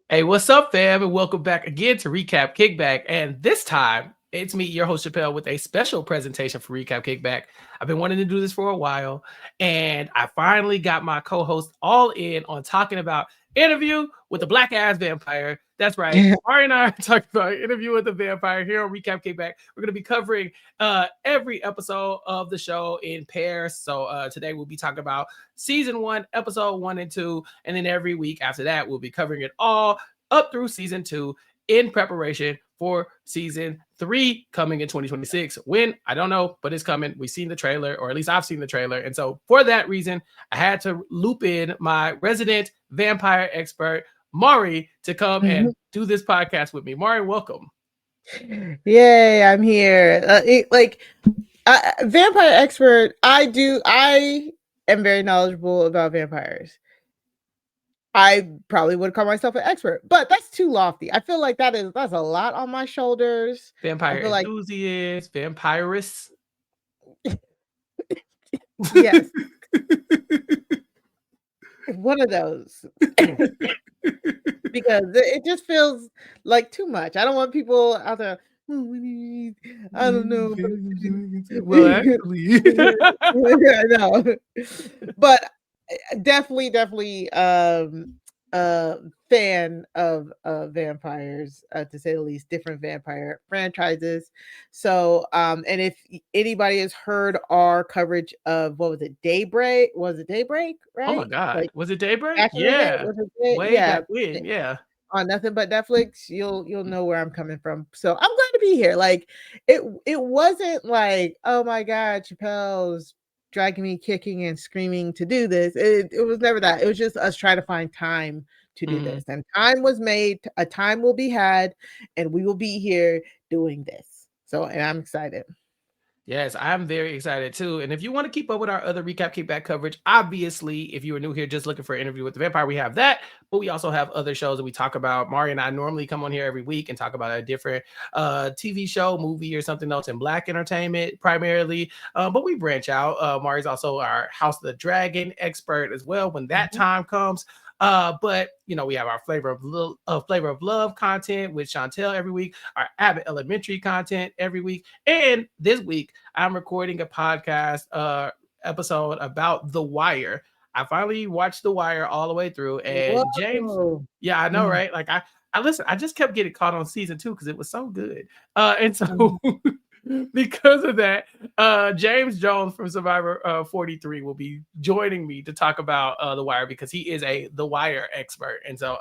Hey, what's up, fam? And welcome back again to Recap Kickback. And this time, it's me, your host, Chappell, with a special presentation for Recap Kickback. I've been wanting to do this for a while, and I finally got my co-host all in on talking about Interview with the Black Ass Vampire. That's right. Ari and I are talking about Interview with the Vampire here on Recap Kickback. We're going to be covering every episode of the show in pairs. So today we'll be talking about season 1, episode 1 and 2, and then every week after that, we'll be covering it all up through season 2 in preparation for season 3 coming in 2026. When? I don't know, but it's coming. We've seen the trailer, or at least I've seen the trailer. And so for that reason, I had to loop in my resident vampire expert, Mari, to come and do this podcast with me. Mari, welcome. Yay, I'm here. Vampire expert. I am very knowledgeable about vampires. I probably would call myself an expert, but that's too lofty. I feel like that's a lot on my shoulders. Vampire enthusiast, vampirist. Yes. One of those. Because it just feels like too much. I don't want people out there. I don't know. Well, actually, no. But definitely fan of vampires, to say the least, different vampire franchises. So and if anybody has heard our coverage of, what was it, Daybreak, right? Oh my god, Like, was it Daybreak? Yeah, Way back when, yeah. On Nothing But Netflix, you'll know where I'm coming from. So I'm glad to be here. Like, it wasn't like, oh my god, Chappell's dragging me kicking and screaming to do this. It was never that. It was just us trying to find time to do this, and time was made. A time will be had, and we will be here doing this. So, and I'm excited. Yes, I'm very excited too. And if you want to keep up with our other Recap Kickback coverage, obviously, if you are new here just looking for an Interview with the Vampire, we have that. But we also have other shows that we talk about. Mari and I normally come on here every week and talk about a different TV show, movie, or something else in Black entertainment primarily. But we branch out. Mari's also our House of the Dragon expert as well when that time comes. But you know, we have our flavor of love content with Chantel every week, our Abbott Elementary content every week, and this week I'm recording a podcast episode about The Wire. I finally watched The Wire all the way through, and Whoa. James, yeah, I know, right? Like I listen, I just kept getting caught on season 2 because it was so good, and so. Because of that, James Jones from Survivor 43 will be joining me to talk about The Wire because he is The Wire expert. And so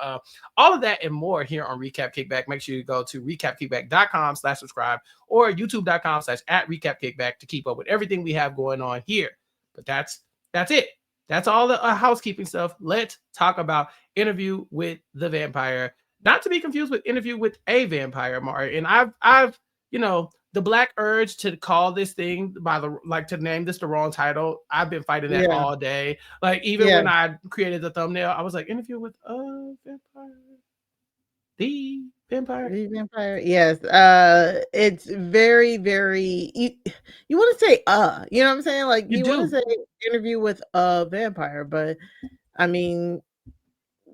all of that and more here on Recap Kickback. Make sure you go to recapkickback.com/subscribe or youtube.com/@recapkickback to keep up with everything we have going on here. But that's it. That's all the housekeeping stuff. Let's talk about Interview with the Vampire. Not to be confused with Interview with a Vampire, Mari. And I've the black urge to call this thing to name this the wrong title. I've been fighting that all day. Like, even when I created the thumbnail, I was like, Interview with a Vampire. The Vampire. Yes. It's very, very, you want to say you know what I'm saying? Like, you want to say Interview with a Vampire, but I mean,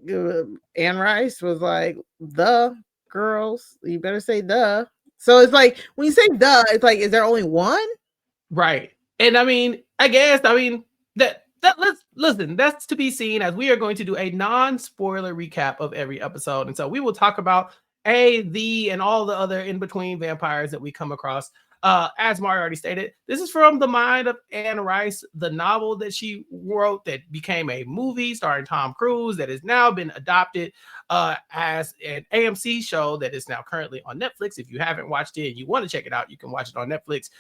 Anne Rice was like, the girls, you better say the. So it's like, when you say the, it's like, is there only one? Right. And I mean, that let's listen, that's to be seen, as we are going to do a non-spoiler recap of every episode. And so we will talk about and all the other in-between vampires that we come across. As Mari already stated, this is from the mind of Anne Rice, the novel that she wrote that became a movie starring Tom Cruise that has now been adopted as an AMC show that is now currently on Netflix. If you haven't watched it and you want to check it out, you can watch it on Netflix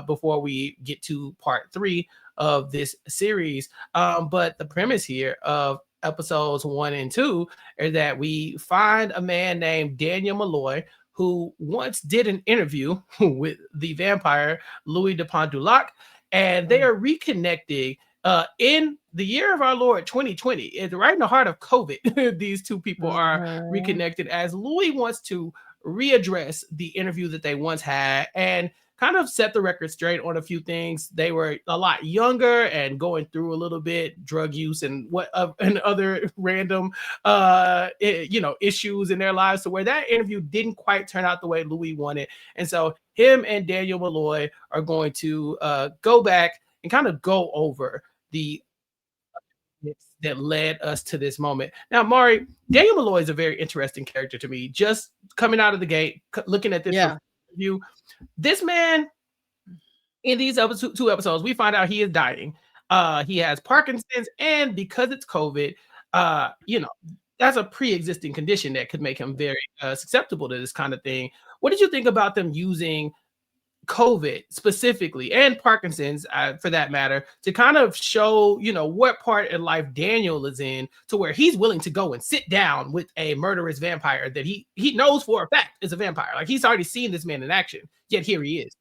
before we get to part 3 of this series. But the premise here of episodes 1 and 2 is that we find a man named Daniel Malloy, who once did an interview with the vampire Louis de Pont-du-Lac, and they are reconnecting in the year of our Lord 2020. It's right in the heart of COVID. These two people are reconnected as Louis wants to readdress the interview that they once had and kind of set the record straight on a few things. They were a lot younger and going through a little bit drug use and and other random issues in their lives, to where that interview didn't quite turn out the way Louis wanted. And so him and Daniel Malloy are going to go back and kind of go over the that led us to this moment. Now, Mari, Daniel Malloy is a very interesting character to me. Just coming out of the gate, looking at this review, this man in these two episodes, we find out he is dying. He has Parkinson's, and because it's COVID, that's a pre-existing condition that could make him very susceptible to this kind of thing. What did you think about them using COVID specifically, and Parkinson's for that matter, to kind of show, what part in life Daniel is in, to where he's willing to go and sit down with a murderous vampire that he knows for a fact is a vampire? Like, he's already seen this man in action, yet here he is.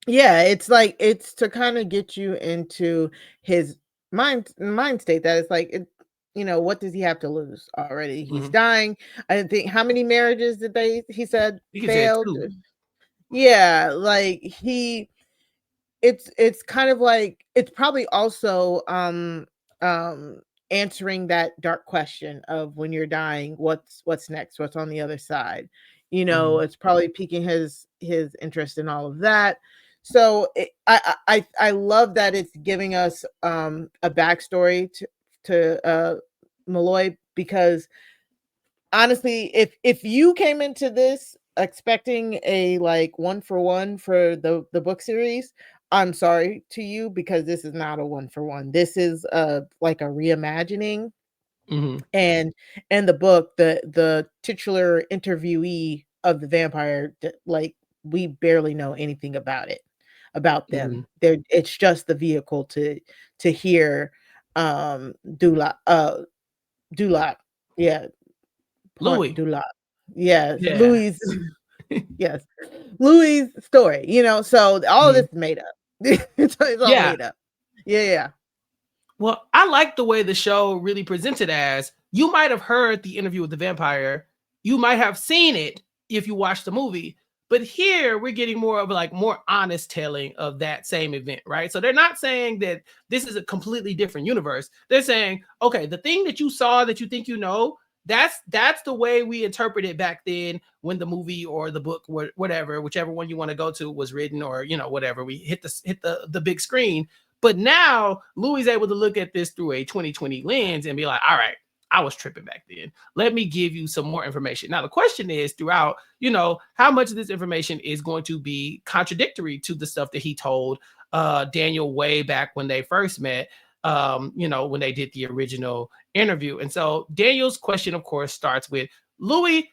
Yeah, it's to kind of get you into his mind state, that it's like, what does he have to lose already? He's dying. I think, how many marriages did he said failed? Yeah, like it's kind of like, it's probably also answering that dark question of, when you're dying, what's next, what's on the other side. It's probably piquing his interest in all of that. So I love that it's giving us a backstory to Malloy, because honestly, if you came into this expecting a like 1-for-1 for the book series, I'm sorry to you, because this is not a 1-for-1. This is like a reimagining. And the book, the titular interviewee of the vampire, like, we barely know anything about them. It's just the vehicle to hear Dulap, yeah, Louis. Dulap. Yes, yeah. Louis. Yes, Louis' story. So all of this is made up. It's all made up. Yeah. Well, I like the way the show really presents it as, you might have heard the interview with the vampire, you might have seen it if you watched the movie, but here we're getting more of a more honest telling of that same event, right? So they're not saying that this is a completely different universe. They're saying, okay, the thing that you saw that you think that's the way we interpret it back then, when the movie or the book, whatever, whichever one you want to go to, was written, or whatever, we hit the big screen. But now Louis is able to look at this through a 2020 lens and be like, all right, I was tripping back then. Let me give you some more information. Now, the question is, throughout, how much of this information is going to be contradictory to the stuff that he told Daniel way back when they first met, when they did the original interview. And so Daniel's question, of course, starts with, Louis,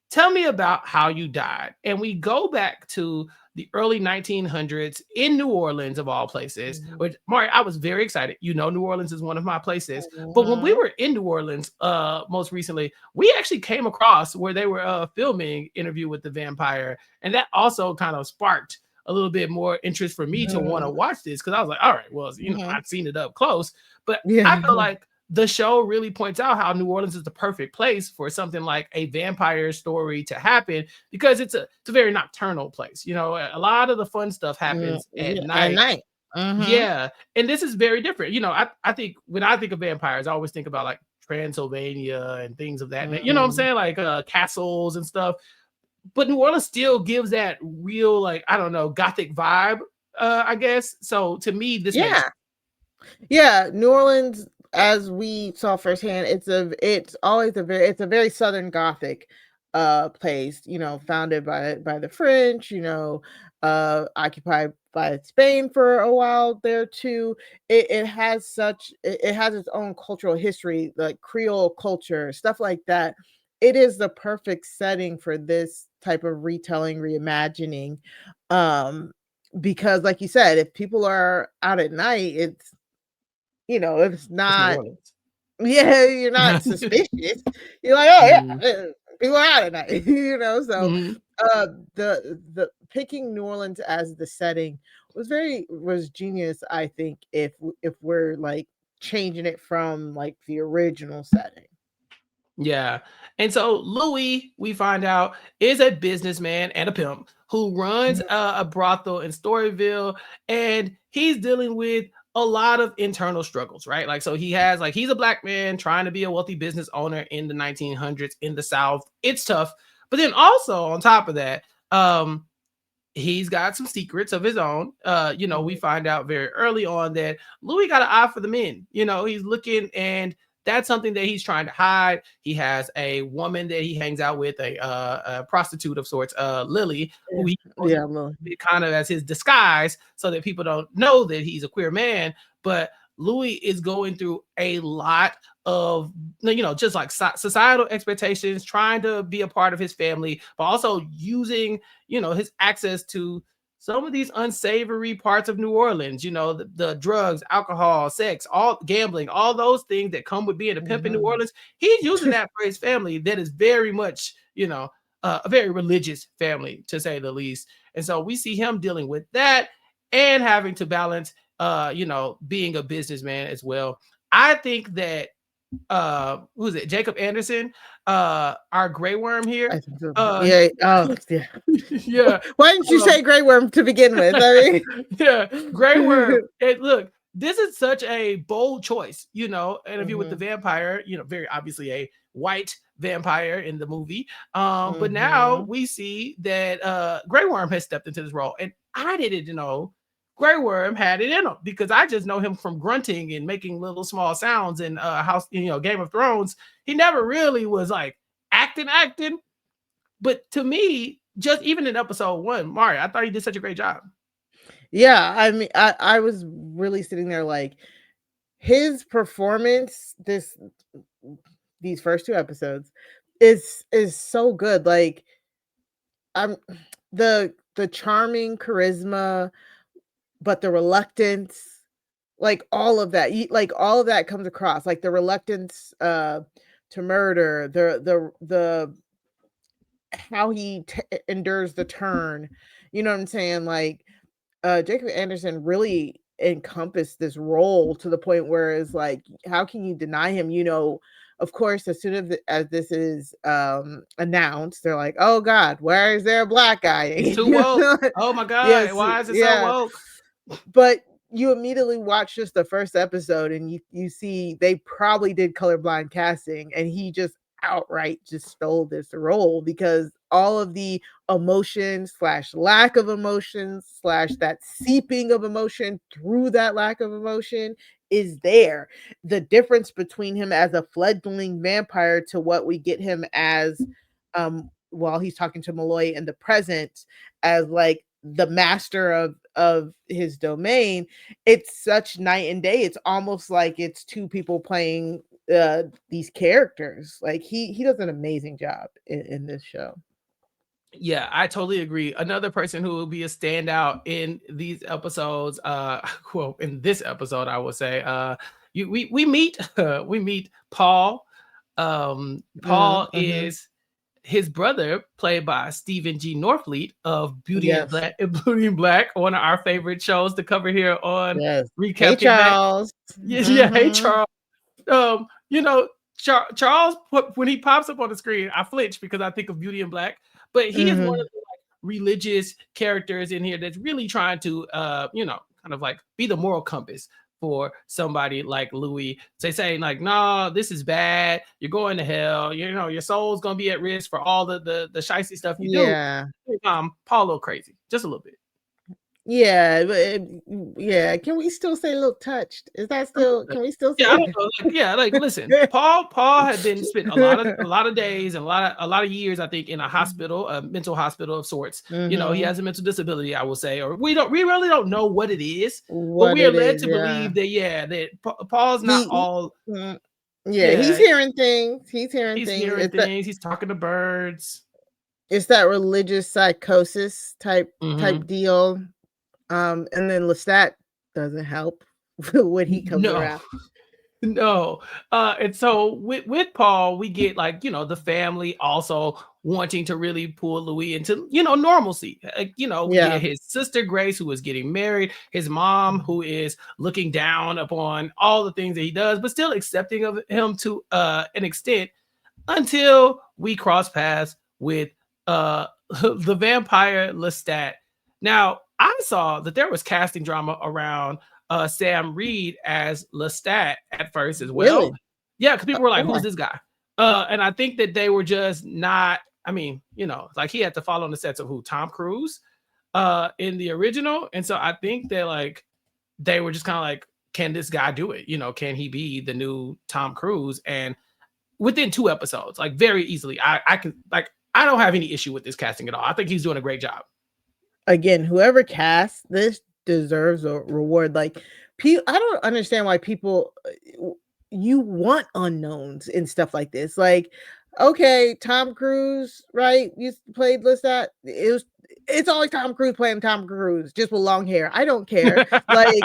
tell me about how you died. And we go back to the early 1900s in New Orleans, of all places. Which, Mari, I was very excited. New Orleans is one of my places. But when we were in New Orleans most recently, we actually came across where they were filming Interview with the Vampire. And that also kind of sparked a little bit more interest for me to want to watch this, because I was like, all right, well, I've seen it up close. But I feel like the show really points out how New Orleans is the perfect place for something like a vampire story to happen, because it's a very nocturnal place. A lot of the fun stuff happens at night. Yeah. And this is very different. I think when I think of vampires, I always think about like Transylvania and things of that. You know what I'm saying? Like castles and stuff. But New Orleans still gives that real, like, I don't know, gothic vibe, I guess. So to me, this makes sense. Yeah, New Orleans, as we saw firsthand, it's a very Southern Gothic place, founded by the French, occupied by Spain for a while there too. It has its own cultural history, like Creole culture, stuff like that. It is the perfect setting for this type of retelling, reimagining, because like you said, if people are out at night, it's it's not, you're not suspicious. You're like, oh yeah, people are out at night, so the picking New Orleans as the setting was genius, I think, if we're like changing it from like the original setting. Yeah. And so Louis, we find out, is a businessman and a pimp who runs a brothel in Storyville, and he's dealing with a lot of internal struggles, right? Like, so he has like, he's a black man trying to be a wealthy business owner in the 1900s in the South. It's tough. But then also on top of that, he's got some secrets of his own. We find out very early on that Louis got an eye for the men. He's looking, and that's something that he's trying to hide. He has a woman that he hangs out with, a prostitute of sorts, Lily, who he kind of as his disguise so that people don't know that he's a queer man. But Louis is going through a lot of, just like societal expectations, trying to be a part of his family, but also using, his access to some of these unsavory parts of New Orleans, the drugs, alcohol, sex, all gambling, all those things that come with being a pimp in New Orleans. He's using that for his family that is very much, a very religious family, to say the least. And so we see him dealing with that and having to balance, being a businessman as well. I think that who's it? Jacob Anderson, our Grey Worm here. I think so. Yeah. Yeah. Why didn't you say Grey Worm to begin with? I mean, yeah, Grey Worm. And look, this is such a bold choice, interview with the vampire, very obviously a white vampire in the movie. But now we see that Grey Worm has stepped into this role, and I didn't know Grey Worm had it in him, because I just know him from grunting and making little small sounds in Game of Thrones. He never really was like acting. But to me, just even in episode 1, Mario, I thought he did such a great job. Yeah, I mean, I was really sitting there like, his performance these first 2 episodes is so good. Like, the charming charisma, but the reluctance, like all of that comes across, like the reluctance to murder, the how he endures the turn. You know what I'm saying? Like, Jacob Anderson really encompassed this role to the point where it's like, how can you deny him? Of course, as soon as this is announced, they're like, "Oh God, where is there a black guy?" He's too woke. Oh my God, yes, why is it so woke? But you immediately watch just the first episode, and you see they probably did colorblind casting, and he just outright just stole this role, because all of the emotion / lack of emotion / that seeping of emotion through that lack of emotion is there. The difference between him as a fledgling vampire to what we get him as, while he's talking to Malloy in the present, as like the master of his domain, it's such night and day. It's almost like it's 2 people playing these characters. Like, he does an amazing job in this show. Yeah, I totally agree. Another person who will be a standout in these episodes, well, in this episode, I would say, we meet Paul. Paul is his brother, played by Stephen G. Norfleet of Beauty and Black, one of our favorite shows to cover here on Recap. Hey, Charles. Yeah, hey, Charles. Charles, when he pops up on the screen, I flinch because I think of Beauty and Black, but he is one of the religious characters in here that's really trying to, kind of like be the moral compass for somebody like Louis. They say like, nah, this is bad. You're going to hell. Your soul's gonna be at risk for all the shicey stuff you do. Paul a little crazy, just a little bit. Yeah, but can we still say a little touched? Is that still? Can we still say? Yeah, I don't know. Like, listen, Paul had been spent a lot of days and a lot of years, I think, in a hospital, a mental hospital of sorts. He has a mental disability, I will say, or we really don't know what it is, but we are led to believe that Paul's not all. He's hearing things. He's hearing things. He's talking to birds. It's that religious psychosis type deal. And then Lestat doesn't help when he comes around. No. And so with Paul, we get like, the family also wanting to really pull Louis into, normalcy. We get his sister Grace, who is getting married, his mom, who is looking down upon all the things that he does, but still accepting of him to an extent, until we cross paths with the Vampire Lestat. Now, I saw that there was casting drama around Sam Reed as Lestat at first as well. Really? Yeah, because people were like, Why? "Who's this guy?" And I think that they were just not. I mean, like he had to follow in the sets of who Tom Cruise in the original, and so I think that like they were just kind of like, "Can this guy do it? Can he be the new Tom Cruise?" And within 2 episodes, like very easily, I can like I don't have any issue with this casting at all. I think he's doing a great job. Again, whoever casts this deserves a reward. Like, I don't understand why people you want unknowns and stuff like this. Like, okay, Tom Cruise, right? You played Lestat. It's always Tom Cruise playing Tom Cruise, just with long hair. I don't care. Like,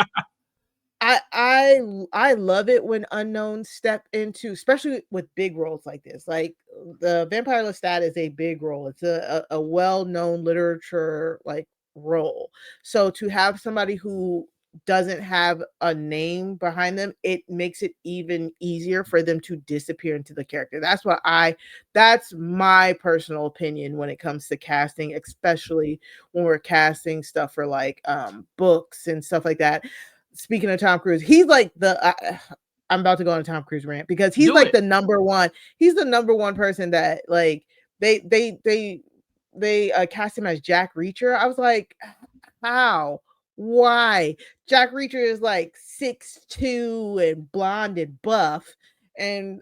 I love it when unknowns step into, especially with big roles like this. Like the Vampire Lestat is a big role. It's a well-known literature like role. So to have somebody who doesn't have a name behind them, it makes it even easier for them to disappear into the character. That's my personal opinion when it comes to casting, especially when we're casting stuff for like books and stuff like that. Speaking of Tom Cruise, he's like I'm about to go on a Tom Cruise rant because he's Do like it. the number one. He's the number one person that like they cast him as Jack Reacher. I was like, how? Why? Jack Reacher is like 6'2" and blonde and buff, and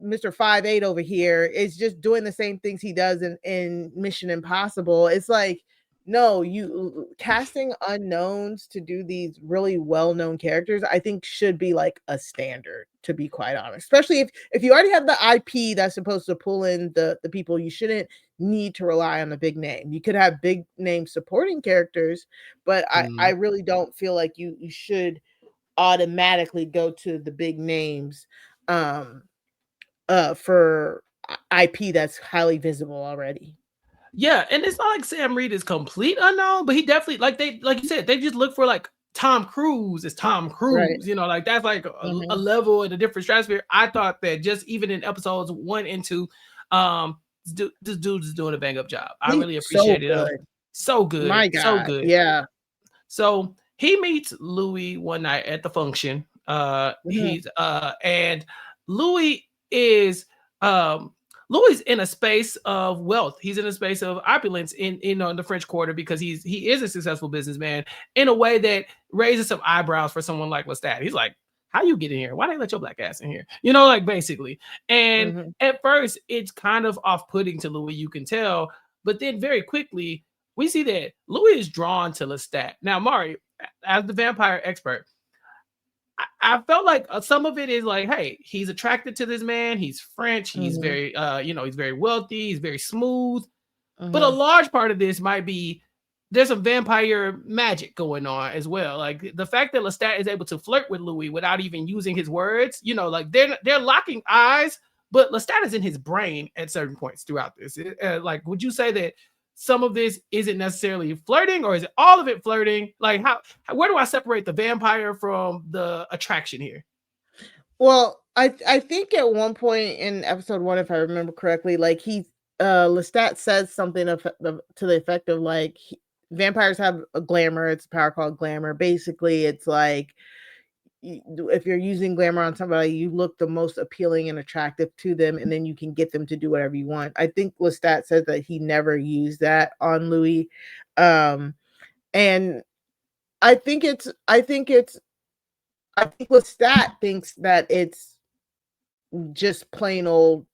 Mr. 5'8" over here is just doing the same things he does in Mission Impossible. It's like, no, you casting unknowns to do these really well-known characters, I think should be like a standard, to be quite honest. Especially if you already have the IP that's supposed to pull in the people, you shouldn't need to rely on a big name. You could have big name supporting characters, but I Mm. really don't feel like you should automatically go to the big names um for IP that's highly visible already. Yeah, and it's not like Sam Reed is complete unknown, but he definitely like you said, they just look for like Tom Cruise is Tom Right. Cruise, like that's like a Mhm. level in a different stratosphere. I thought that just even in episodes 1 and 2, this dude is doing a bang up job. I He's really so appreciated him. good. So good, My so God. good. Yeah. So he meets Louis one night at the function. Mhm. He's and Louis is um Louis in a space of wealth. He's in a space of opulence in the French Quarter because he is a successful businessman in a way that raises some eyebrows for someone like Lestat. He's like, how you get in here? Why they let your black ass in here? Like basically. And Mhm. at first, it's kind of off-putting to Louis, you can tell, but then very quickly we see that Louis is drawn to Lestat. Now, Mari, as the vampire expert, I felt like some of it is like, hey, he's attracted to this man. He's French. He's Mhm. very, he's very wealthy. He's very smooth. But a Mhm. large part of this might be there's some vampire magic going on as well. Like the fact that Lestat is able to flirt with Louis without even using his words, like they're locking eyes, but Lestat is in his brain at certain points throughout this. Like, would you say that some of this isn't necessarily flirting, or is it all of it flirting? Like, where do I separate the vampire from the attraction here? Well, I think at one point in episode 1, if I remember correctly, like Lestat says something to the effect of like vampires have a glamour. It's a power called glamour. Basically, it's like if you're using glamour on somebody, you look the most appealing and attractive to them, and then you can get them to do whatever you want. I think Lestat says that he never used that on Louis, um, and I think it's I think it's I think Lestat thinks that it's just plain old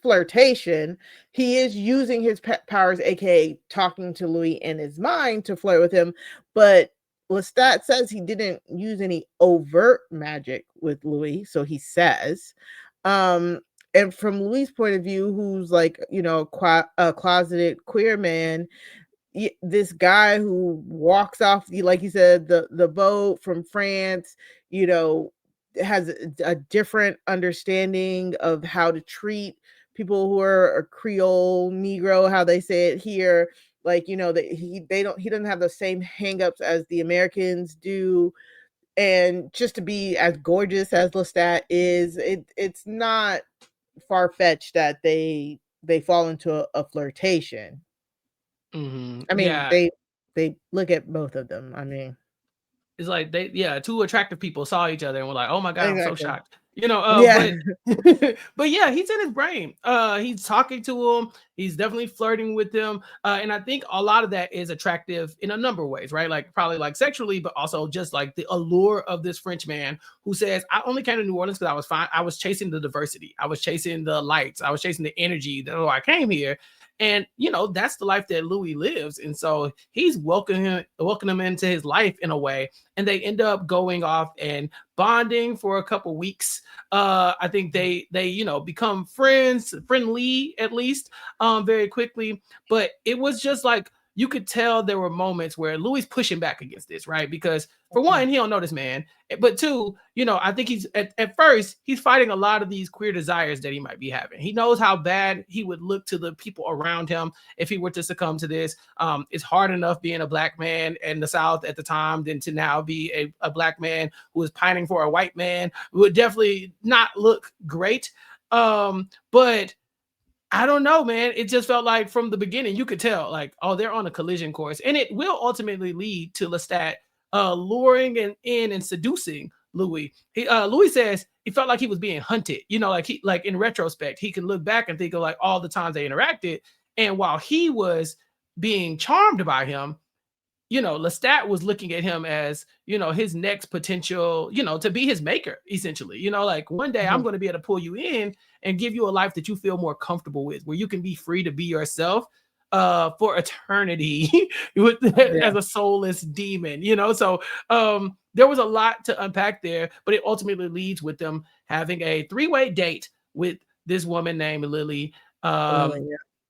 flirtation. He is using his powers, aka talking to Louis in his mind to flirt with him, but Lestat says he didn't use any overt magic with Louis, so he says. Um, and from Louis' point of view, who's like, a closeted queer man, this guy who walks off, like you said, the boat from France, you know, has a different understanding of how to treat people who are a Creole Negro, how they say it here. Like, that he doesn't have the same hangups as the Americans do. And just to be as gorgeous as Lestat is, it's not far fetched that they fall into a flirtation. I mean, Yeah. they look at both of them. I mean, It's like two attractive people saw each other and were like, "Oh my god, I'm so exactly. shocked." You know, Yeah. but yeah, he's in his brain. He's talking to him. He's definitely flirting with them. And I think a lot of that is attractive in a number of ways, right? Like probably like sexually, but also just like the allure of this French man who says, "I only came to New Orleans because I was fine. I was chasing the diversity. I was chasing the lights. I was chasing the energy. That's why I came here." And that's the life that Louis lives. And so he's welcoming him into his life in a way. And they end up going off and bonding for a couple weeks. I think they become friendly at least, very quickly. But it was just like you could tell there were moments where Louis pushing back against this, right? Because for one, he don't know this man, but two, I think he's at first he's fighting a lot of these queer desires that he might be having. He knows how bad he would look to the people around him if he were to succumb to this. It's hard enough being a black man in the South at the time than to now be a black man who is pining for a white man. It would definitely not look great. But I don't know, man. It just felt like from the beginning, you could tell, like, oh, they're on a collision course. And it will ultimately lead to Lestat luring and in and seducing Louis. Louis says he felt like he was being hunted. Like in retrospect, he can look back and think of like all the times they interacted. And while he was being charmed by him, Lestat was looking at him as, his next potential, to be his maker, essentially. Like one day I'm going to be able to pull you in and give you a life that you feel more comfortable with, where you can be free to be yourself for eternity as a soulless demon, So there was a lot to unpack there, but it ultimately leads with them having a 3-way date with this woman named Lily. Lily,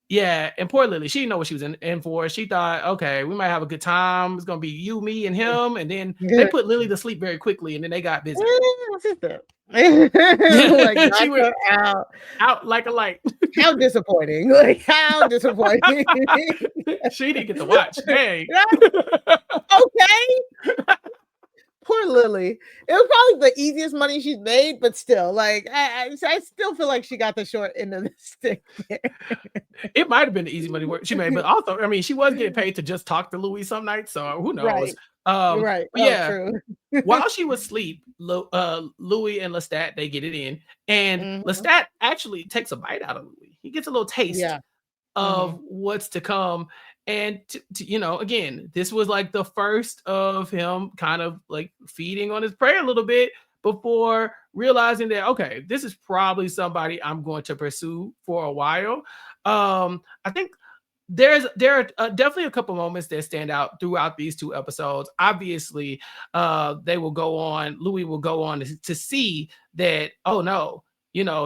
Yeah, and poor Lily, she didn't know what she was in for. She thought, okay, we might have a good time. It's gonna be you, me, and him. And then they put Lily to sleep very quickly, and then they got busy. Like, She knock went her out. out like a light. How disappointing. Like, how disappointing. She didn't get to watch. Hey. Okay. Poor Lily. It was probably the easiest money she's made, but still, like, I still feel like she got the short end of the stick there. It might have been the easy money work she made, but also, I mean, she was getting paid to just talk to Louis some nights, so who knows? Right. But Oh, yeah, true. while she was asleep, Louis and Lestat, they get it in, and Lestat actually takes a bite out of Louis. He gets a little taste of what's to come. And again, this was like the first of him kind of like feeding on his prey a little bit before realizing that, okay, this is probably somebody I'm going to pursue for a while. I think there are definitely a couple moments that stand out throughout these 2 episodes. Obviously, Louis will go on to see that, oh no,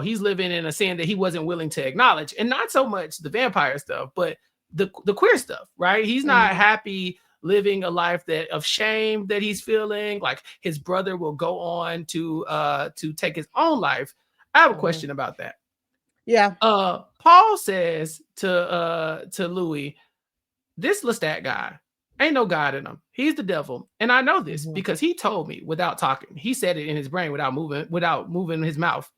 he's living in a sin that he wasn't willing to acknowledge, and not so much the vampire stuff, but the queer stuff, right? He's not happy living a life of shame that he's feeling. Like his brother will go on to take his own life. I have a question about that. Yeah. Paul says to Louis, this Lestat guy ain't no God in him. He's the devil. And I know this because he told me without talking. He said it in his brain without moving his mouth.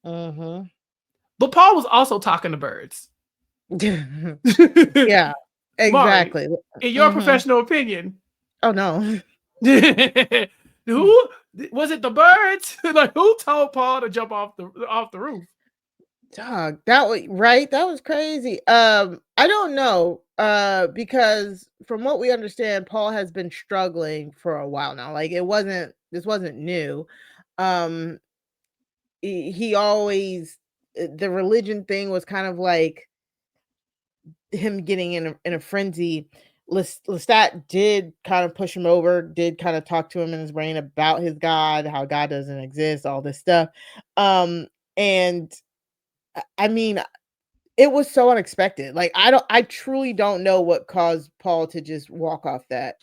But Paul was also talking to birds. Yeah, exactly. Mari, in your professional opinion. Oh no. Who was it? The birds? Like, who told Paul to jump off the roof? Dog, that was crazy. I don't know. Because from what we understand, Paul has been struggling for a while now. Like this wasn't new. He always, the religion thing was kind of like him getting in a frenzy. Lestat did kind of push him over, did kind of talk to him in his brain about his God, how God doesn't exist, all this stuff. And I mean, it was so unexpected. Like, I truly don't know what caused Paul to just walk off that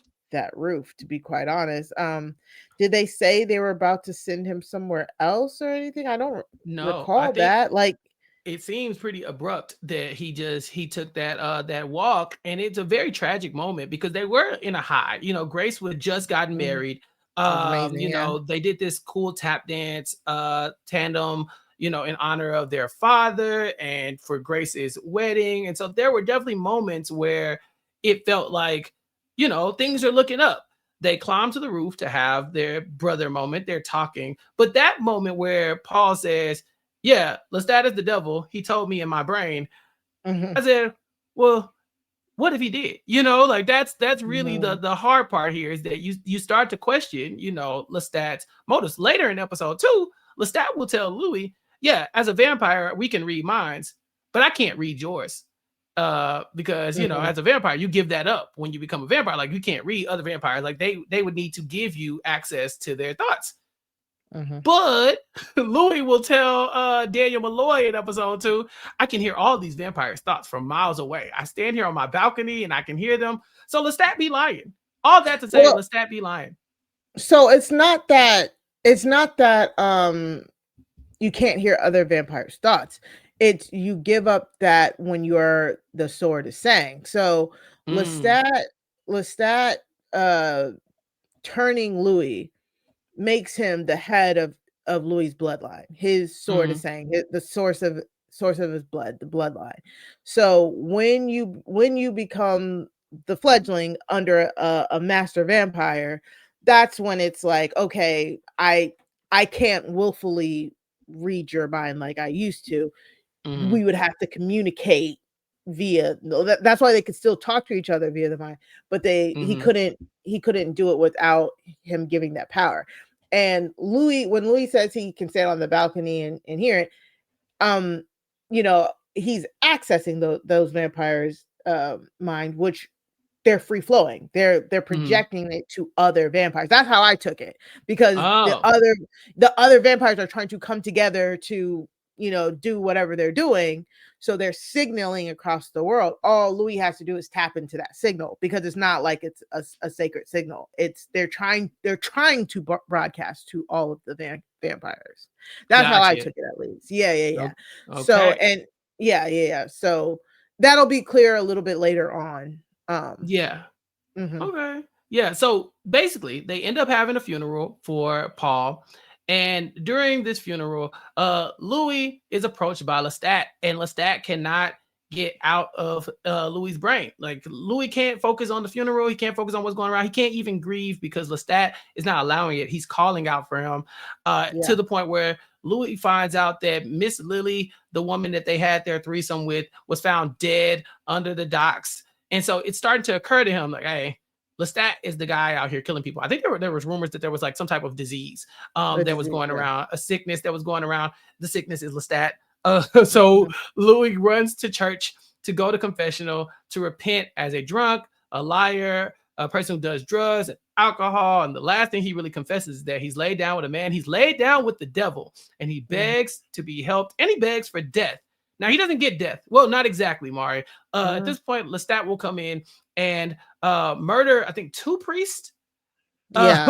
roof, to be quite honest. Did they say they were about to send him somewhere else or anything? I don't recall that. Like, it seems pretty abrupt that he took that walk, and it's a very tragic moment because they were in a high. Grace would just gotten married. amazing, They did this cool tap dance tandem, in honor of their father and for Grace's wedding. And so there were definitely moments where it felt like, things are looking up. They climb to the roof to have their brother moment. They're talking. But that moment where Paul says, yeah, Lestat is the devil. He told me in my brain. I said, well, what if he did? Like that's really the hard part here, is that you start to question, Lestat's motives. Later in episode 2, Lestat will tell Louis, yeah, as a vampire, we can read minds, but I can't read yours. Because as a vampire, you give that up when you become a vampire. Like, you can't read other vampires. Like, they would need to give you access to their thoughts. But Louis will tell Daniel Malloy in episode 2, I can hear all these vampires' thoughts from miles away. I stand here on my balcony and I can hear them. So Lestat be lying. All that to say, Lestat be lying. So it's not that you can't hear other vampires' thoughts. It's you give up that when you're the sword is sang. So Lestat turning Louis makes him the head of Louis's bloodline. His sword is saying the source of his blood, the bloodline. So when you become the fledgling under a master vampire, that's when it's like, okay, I can't willfully read your mind like I used to. We would have to communicate via that's why they could still talk to each other via the mind, but he couldn't do it without him giving that power. And when Louis says he can stand on the balcony and hear it, he's accessing those vampires' mind, which they're free flowing. They're projecting it to other vampires. That's how I took it, because the other vampires are trying to come together to do whatever they're doing. So they're signaling across the world. All Louis has to do is tap into that signal, because it's not like it's a sacred signal. They're trying to broadcast to all of the vampires. That's how I took it, at least. Yeah. Okay. So, and yeah. So that'll be clear a little bit later on. Okay. Yeah. So basically, they end up having a funeral for Paul. And during this funeral, Louis is approached by Lestat, and Lestat cannot get out of Louis's brain. Like, Louis can't focus on the funeral. He can't focus on what's going around. He can't even grieve because Lestat is not allowing it. He's calling out for him to the point where Louis finds out that Miss Lily, the woman that they had their threesome with, was found dead under the docks. And so it's starting to occur to him, like, hey, Lestat is the guy out here killing people. I think there was rumors that there was like some type of disease that was going around, a sickness that was going around. The sickness is Lestat. So Louis runs to church to go to confessional to repent as a drunk, a liar, a person who does drugs and alcohol. And the last thing he really confesses is that he's laid down with a man. He's laid down with the devil, and he begs to be helped, and he begs for death. Now, he doesn't get death. Well, not exactly, Mari. At this point, Lestat will come in and murder, I think, 2 priests. Yeah.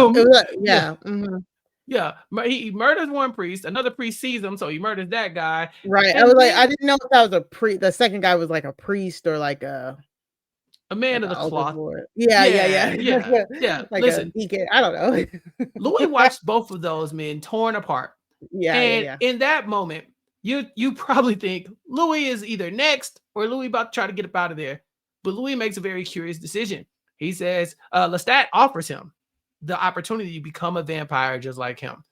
He murders one priest. Another priest sees him, so he murders that guy. Right. I was like, I didn't know if that was a priest. The second guy was like a priest or like a man of the cloth. Yeah. Like listen, a deacon. I don't know. Louis watched both of those men torn apart. Yeah. In that moment, you probably think Louis is either next or Louis about to try to get up out of there. But Louis makes a very curious decision. He says, Lestat offers him the opportunity to become a vampire just like him.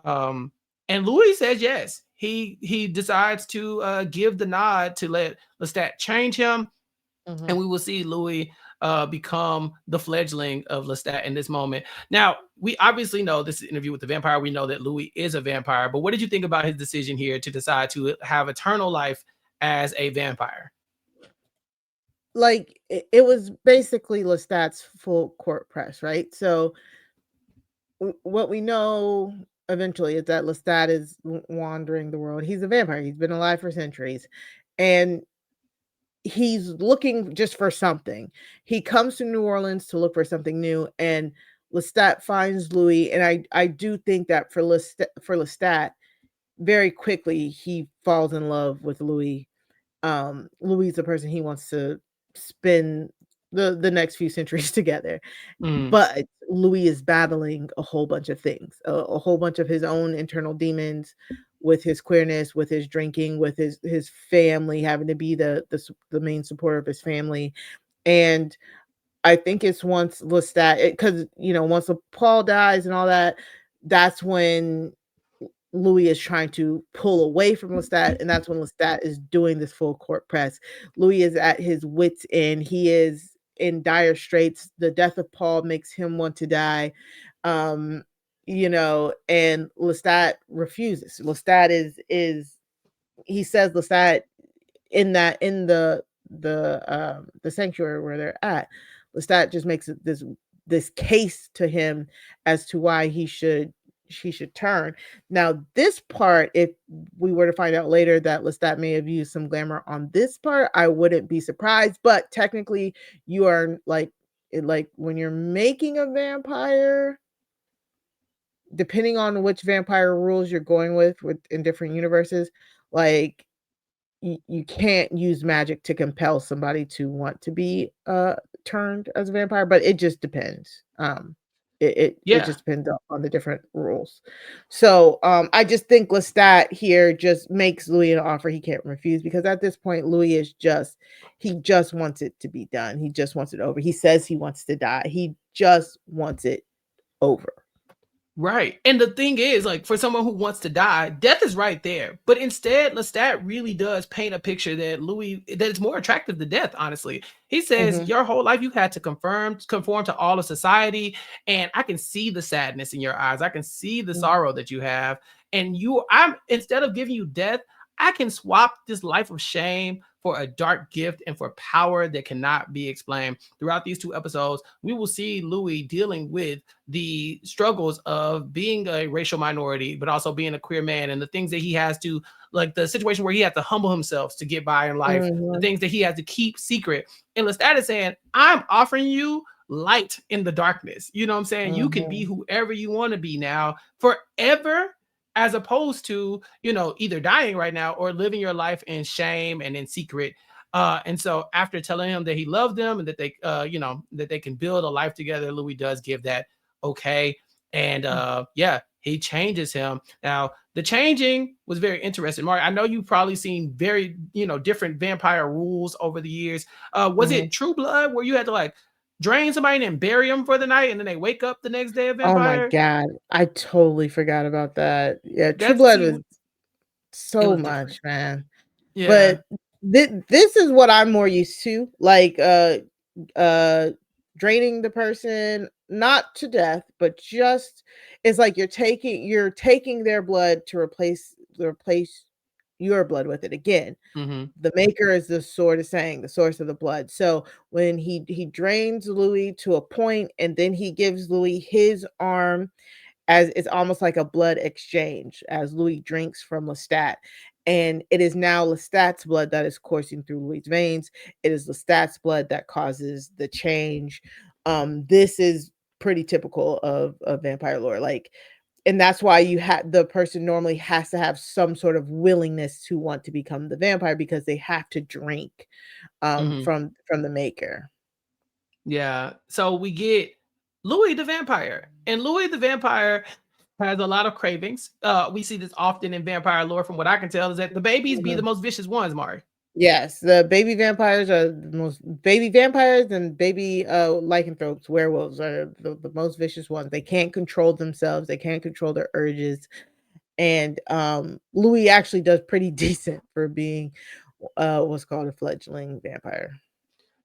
And Louis says yes. He decides to give the nod to let Lestat change him. And we will see Louis become the fledgling of Lestat in this moment. Now, we obviously know this is an interview with the vampire. We know that Louis is a vampire. But what did you think about his decision here to decide to have eternal life as a vampire? Like, it was basically Lestat's full court press, right? So what we know eventually is that Lestat is wandering the world. He's a vampire. He's been alive for centuries. And he's looking just for something. He comes to New Orleans to look for something new, and Lestat finds Louis. And I do think that for Lestat, very quickly he falls in love with Louis. Louis is the person he wants to spend the next few centuries together. But Louis is battling a whole bunch of things, a whole bunch of his own internal demons, with his queerness, with his drinking, with his family, having to be the main supporter of his family. And I think it's once Lestat, because once Paul dies and all that, that's when Louis is trying to pull away from Lestat, and that's when Lestat is doing this full court press. Louis is at his wits' end. He is in dire straits. The death of Paul makes him want to die. And Lestat refuses. Lestat is he says Lestat in the sanctuary where they're at. Lestat just makes this case to him as to why he should turn. Now, this part, if we were to find out later that Lestat may have used some glamour on this part, I wouldn't be surprised. But technically, you are like when you're making a vampire, depending on which vampire rules you're going with in different universes, like you can't use magic to compel somebody to want to be turned as a vampire, but it just depends. It Yeah. just depends on the different rules. So I just think Lestat here just makes Louis an offer he can't refuse, because at this point Louis is he just wants it to be done. He just wants it over. He says he wants to die. He just wants it over. Right. And the thing is, like, for someone who wants to die, death is right there. But instead, Lestat really does paint a picture that is more attractive to death, honestly. He says, Mhm. your whole life you had to conform to all of society. And I can see the sadness in your eyes. I can see the Mhm. sorrow that you have. And instead of giving you death, I can swap this life of shame for a dark gift and for power that cannot be explained. Throughout these 2 episodes, we will see Louis dealing with the struggles of being a racial minority, but also being a queer man, and the things that he has to, like the situation where he had to humble himself to get by in life, the Mhm. things that he has to keep secret. And Lestat is saying, I'm offering you light in the darkness. You know what I'm saying? You can be Mhm. whoever you want to be now forever, as opposed to, either dying right now or living your life in shame and in secret. And so after telling him that he loved them and that that they can build a life together, Louis does give that okay. And yeah, he changes him. Now, the changing was very interesting. Mark, I know you've probably seen very, different vampire rules over the years. Was Mhm. it True Blood where you had to like drain somebody and bury them for the night and then they wake up the next day a Oh my vampire? god, I totally forgot about that. Yeah, True That's Blood see, was it so was different. much, man. Yeah. But this is what I'm more used to, like, uh, draining the person, not to death, but just it's like you're taking their blood to replace your blood with it again. Mm-hmm. The maker, as the sword is saying, the source of the blood. So when he drains Louis to a point, and then he gives Louis his arm, as it's almost like a blood exchange, as Louis drinks from Lestat. And it is now Lestat's blood that is coursing through Louis' veins. It is Lestat's blood that causes the change. This is pretty typical of vampire lore. Like, and that's why the person normally has to have some sort of willingness to want to become the vampire, because they have to drink Mm-hmm. from the maker. Yeah. So we get Louis the vampire, and Louis the vampire has a lot of cravings. We see this often in vampire lore. From what I can tell, is that the babies be the Mhm. most vicious ones, Mari. Yes, the baby vampires are the most baby vampires, and baby lycanthropes, werewolves are the most vicious ones. They can't control themselves, they can't control their urges. And Louis actually does pretty decent for being what's called a fledgling vampire.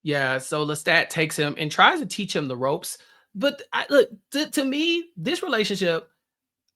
Yeah. So Lestat takes him and tries to teach him the ropes. But look, to me, this relationship,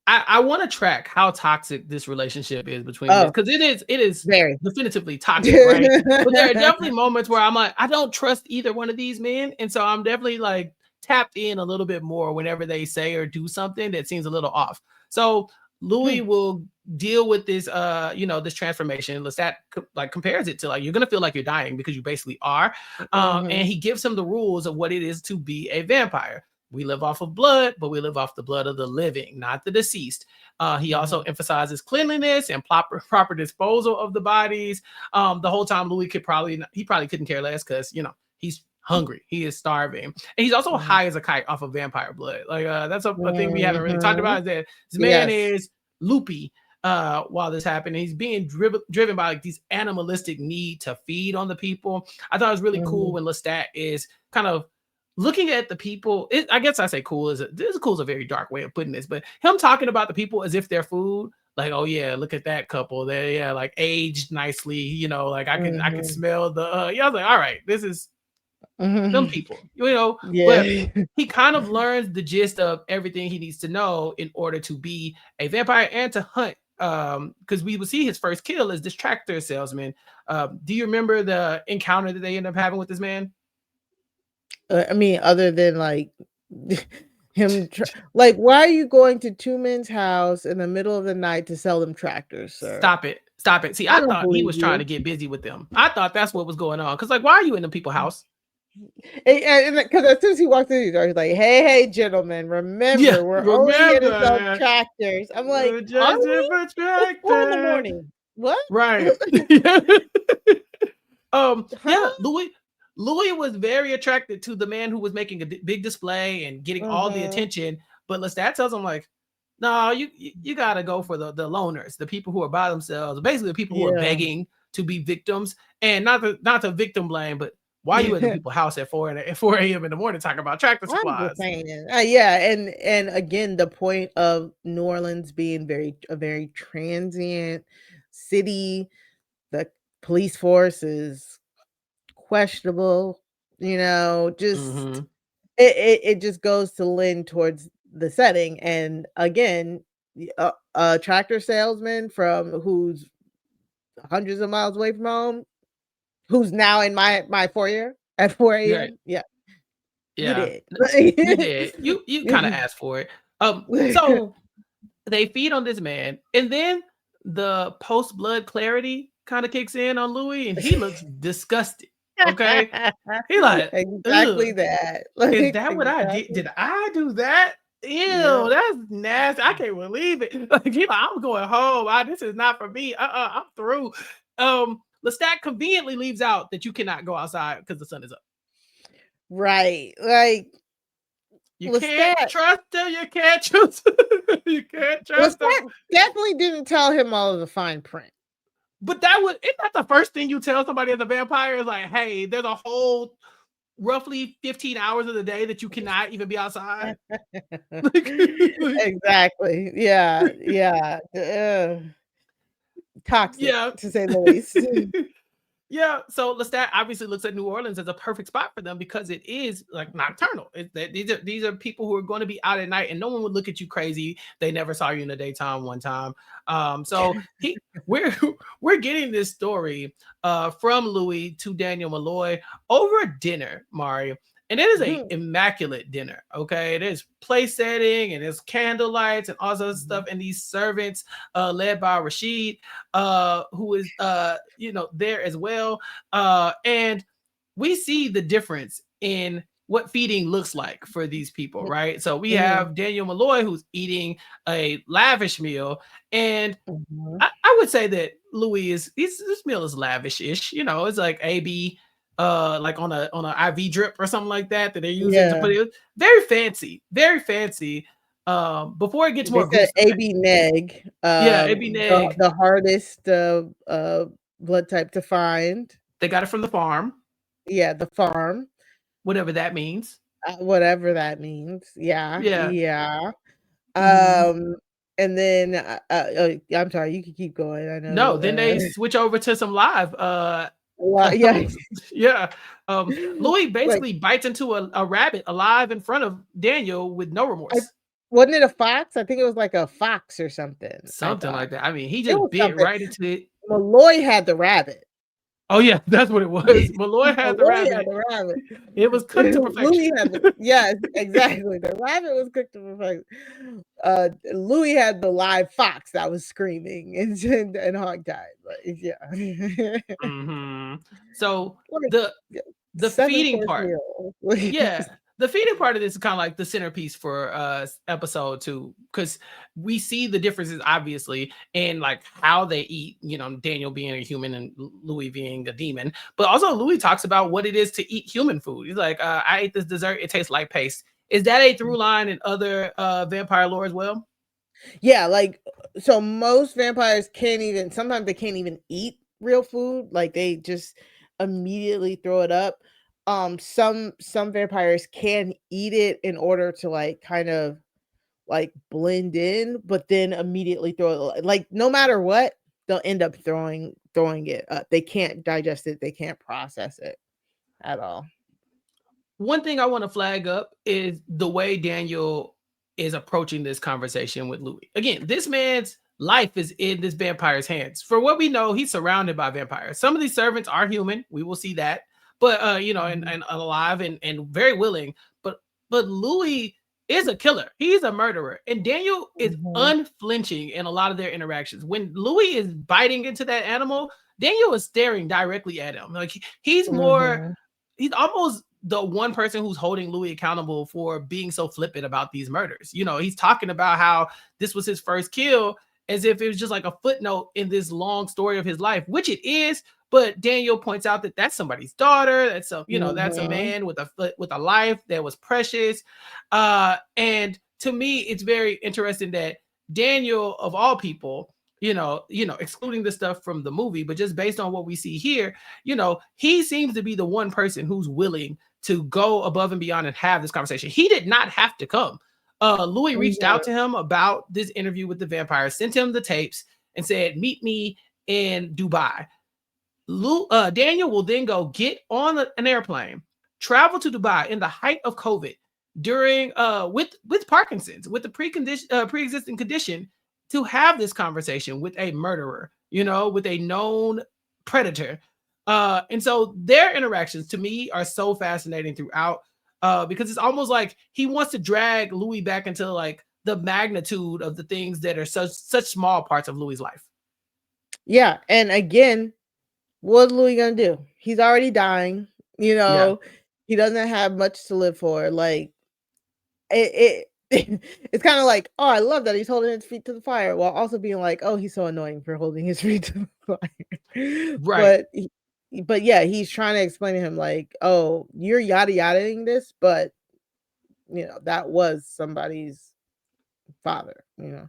I want to track how toxic this relationship is between this, Oh, because it is very. definitively toxic, right? But there are definitely moments where I'm like, I don't trust either one of these men, and so I'm definitely like tapped in a little bit more whenever they say or do something that seems a little off. So Hmm. Louis will deal with this, this transformation. Lestat like compares it to like you're gonna feel like you're dying because you basically are, and Mhm. he gives him the rules of what it is to be a vampire. We live off of blood, but we live off the blood of the living, not the deceased. He also Mhm. emphasizes cleanliness and proper disposal of the bodies. The whole time, Louis he probably couldn't care less because he's hungry, he is starving, and he's also Mhm. high as a kite off of vampire blood. Like that's a thing we haven't really talked Mhm. about, is that this man Yes. is loopy. while this happened. He's being driven by like these animalistic need to feed on the people. I thought it was really cool when Lestat is kind of looking at the people. I guess I say cool is cool is a very dark way of putting this, but him talking about the people as if they're food. Like, oh yeah, look at that couple. They like aged nicely. You know, like I can smell the. Yeah, I was like, all right, this is them people. You know, but Yeah. he kind of learns the gist of everything he needs to know in order to be a vampire and to hunt. Because we will see his first kill is this tractor salesman. Do you remember the encounter that they end up having with this man? I mean, other than like him, like, why are you going to two men's house in the middle of the night to sell them tractors, sir? Stop it. Stop it. See, I I don't thought he believe was trying to you. get busy with them. I thought that's what was going on. Cause like, why are you in the people's house? And because as soon as he walked through the door, he's like, hey, gentlemen, Yeah, remember, we're only here to sell remember. tractors. I'm like, are Just we? for It's 4 in the tractor. morning. What? Right. Huh? Yeah, Louis was very attracted to the man who was making a big display and getting all the attention. But Lestat tells him like, no, you gotta go for the loners, the people who are by themselves, basically the people who are Yeah. begging to be victims, and not the victim blame, but why you at the people's house at 4 a.m. in the morning talking about tractor I'm supplies? just saying. Yeah, and again, the point of New Orleans being a very transient city, the police force is questionable, just it just goes to lend towards the setting. And again, a tractor salesman from who's hundreds of miles away from home, who's now in my foyer at 4 Right. a.m. Yeah. You Yeah, did. you did. You kind of asked for it. So they feed on this man, and then the post blood clarity kind of kicks in on Louis, and he looks disgusted. Okay, he like Exactly ugh. that. Is Like, that what I did? exactly. Did I do that? Ew, Yeah. that's nasty. I can't believe it. Like, he like, I'm going home. This is not for me. I'm through. Lestat conveniently leaves out that you cannot go outside because the sun is up. Right. Like, You can't Lestat trust them. You can't trust. You can't trust them. Lestat definitely didn't tell him all of the fine print. But isn't that the first thing you tell somebody as a vampire is like, hey, there's a whole roughly 15 hours of the day that you cannot even be outside. Exactly. Yeah. Yeah. Toxic, Yeah. to say the least. Yeah, so Lestat obviously looks at New Orleans as a perfect spot for them because it is like nocturnal. These are people who are going to be out at night, and no one would look at you crazy. They never saw you in the daytime one time. So we're getting this story from Louis to Daniel Malloy over dinner, Mari. And it is a immaculate dinner. Okay, it is place setting and it's candlelights and all sorts of stuff. And these servants, led by Rashid, who is there as well. And we see the difference in what feeding looks like for these people, right? So we have Daniel Malloy who's eating a lavish meal, and I would say that Louis this meal is lavish-ish. It's like AB like on a IV drip or something like that they're using to put it. Very fancy, very fancy. Before it gets They more said gruesome. AB neg, Yeah, AB neg. the hardest blood type to find. They got it from the farm. Yeah, the farm. Whatever that means. Whatever that means. Yeah. Yeah. Yeah. Mhm. And then I'm sorry, you can keep going. I No, know. then they switch over to some live. Yeah. Yeah. Louis Like, basically bites into a rabbit alive in front of Daniel with no remorse. wasn't it a fox? I think it was like a fox or something. I Something thought like that. I mean, he it just was bit something. right into it. Malloy had the rabbit. Oh yeah, that's what it was. Malloy had the Malloy had rabbit. the rabbit. It was cooked to perfection. Louis had yes, exactly. The rabbit was cooked to perfection. Louis had the live fox that was screaming and hog-tied. Like, yeah. So Like, the feeding 7-course part. meal. Yeah. The feeding part of this is kind of like the centerpiece for episode 2, because we see the differences obviously in like how they eat, Daniel being a human and Louis being a demon. But also Louis talks about what it is to eat human food. He's like, I ate this dessert, it tastes like paste. Is that a through line in other vampire lore as well? Yeah, like so most vampires can't even sometimes they can't even eat real food. Like they just immediately throw it up. Some vampires can eat it in order to like kind of like blend in, but then immediately throw it like no matter what, they'll end up throwing it up. They can't digest it, they can't process it at all. One thing I want to flag up is the way Daniel is approaching this conversation with Louis. Again, this man's life is in this vampire's hands. For what we know, he's surrounded by vampires. Some of these servants are human. We will see that. But Mhm. and alive and very willing. But Louis is a killer. He's a murderer. And Daniel is Mhm. unflinching in a lot of their interactions. When Louis is biting into that animal, Daniel is staring directly at him. Like he's more Mhm. he's almost the one person who's holding Louis accountable for being so flippant about these murders. He's talking about how this was his first kill as if it was just like a footnote in this long story of his life, which it is. But Daniel points out that that's somebody's daughter. That's a Mhm. man with a life that was precious. And to me, it's very interesting that Daniel, of all people, excluding the stuff from the movie, but just based on what we see here, he seems to be the one person who's willing to go above and beyond and have this conversation. He did not have to come. Louis reached Yeah. out to him about this interview with the vampire, sent him the tapes, and said, "Meet me in Dubai." Daniel will then go get on an airplane, travel to Dubai in the height of COVID during with Parkinson's, with the pre-existing condition, to have this conversation with a murderer, with a known predator. And so their interactions to me are so fascinating throughout, because it's almost like he wants to drag Louis back into like the magnitude of the things that are such small parts of Louis's life. Yeah, and again, what Louis gonna do? He's already dying, you Yeah. know, he doesn't have much to live for, like, it's kinda like, "Oh, I love that he's holding his feet to the fire," while also being like, "Oh, he's so annoying for holding his feet to the fire." Right. But yeah, he's trying to explain to him like, "Oh, you're yada yadaing this, but, that was somebody's father," you know?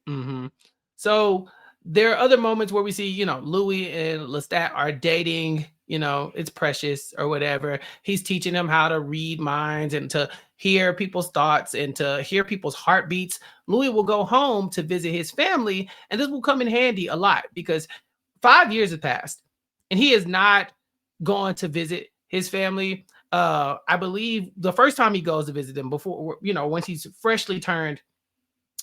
Mm-hmm. So there are other moments where we see, Louis and Lestat are dating, it's precious or whatever. He's teaching them how to read minds and to hear people's thoughts and to hear people's heartbeats. Louis will go home to visit his family, and this will come in handy a lot because 5 years have passed and he has not gone to visit his family. I believe the first time he goes to visit them before, once he's freshly turned,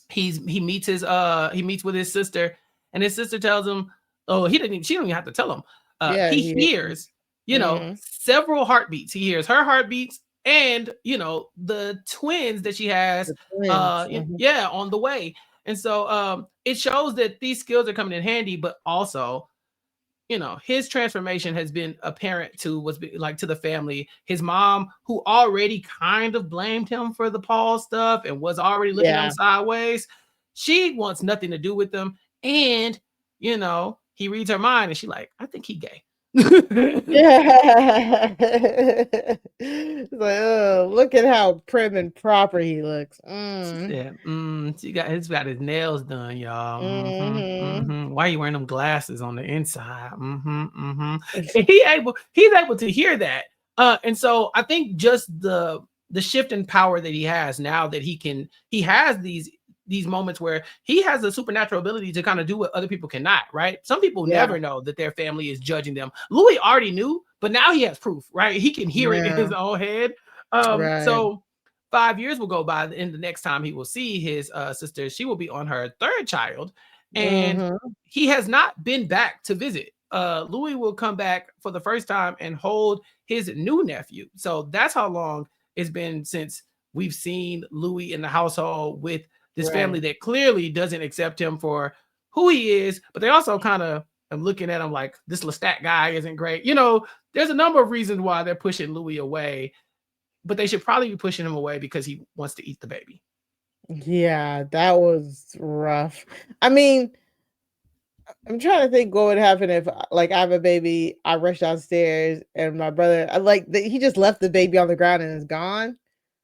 he meets with his sister, and his sister tells him, oh, she don't even have to tell him. Yeah, He he hears, mhm. several heartbeats. He hears her heartbeats and the twins that she has, The twins, yeah, on the way. And so it shows that these skills are coming in handy, but also his transformation has been apparent to like to the family. His mom, who already kind of blamed him for the Paul stuff and was already looking at him yeah. sideways, she wants nothing to do with them. And he reads her mind and she like, I think he gay. Yeah. It's like, "Oh, look at how prim and proper he looks." She Mm. said, he's got his nails done, y'all. Mhm. Why are you wearing them glasses on the inside? And he's able to hear that. And so I think just the shift in power that he has now that he has these moments where he has a supernatural ability to kind of do what other people cannot, right? Some people Yeah, never know that their family is judging them. Louis already knew, but now he has proof, right? He can hear it in yeah, his own head. right. So 5 years will go by, and the next time he will see his sister, she will be on her third child, and Mhm. he has not been back to visit. Louis will come back for the first time and hold his new nephew. So that's how long it's been since we've seen Louis in the household with this family Right. that clearly doesn't accept him for who he is, but they also kind of are looking at him like this Lestat guy isn't great. There's a number of reasons why they're pushing Louis away, but they should probably be pushing him away because he wants to eat the baby. Yeah, that was rough. I mean, I'm trying to think what would happen if, like, I have a baby, I rush downstairs, and my brother, he just left the baby on the ground and is gone.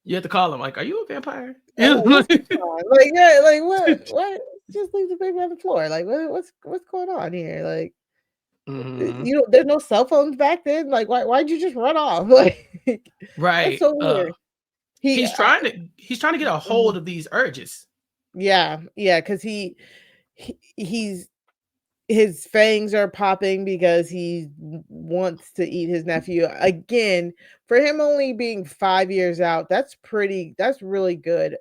You have to call him like, "Are you a vampire?" What's going on? Like, yeah, like what? Just leave the baby on the floor. Like, what's going on here? Like, Mhm. there's no cell phones back then. Like, why'd you just run off? Like, that's Right. so weird. He, He's trying to get a hold mhm. of these urges. Yeah, yeah, because he's his fangs are popping because he wants to eat his nephew again. For him only being 5 years out, that's really good.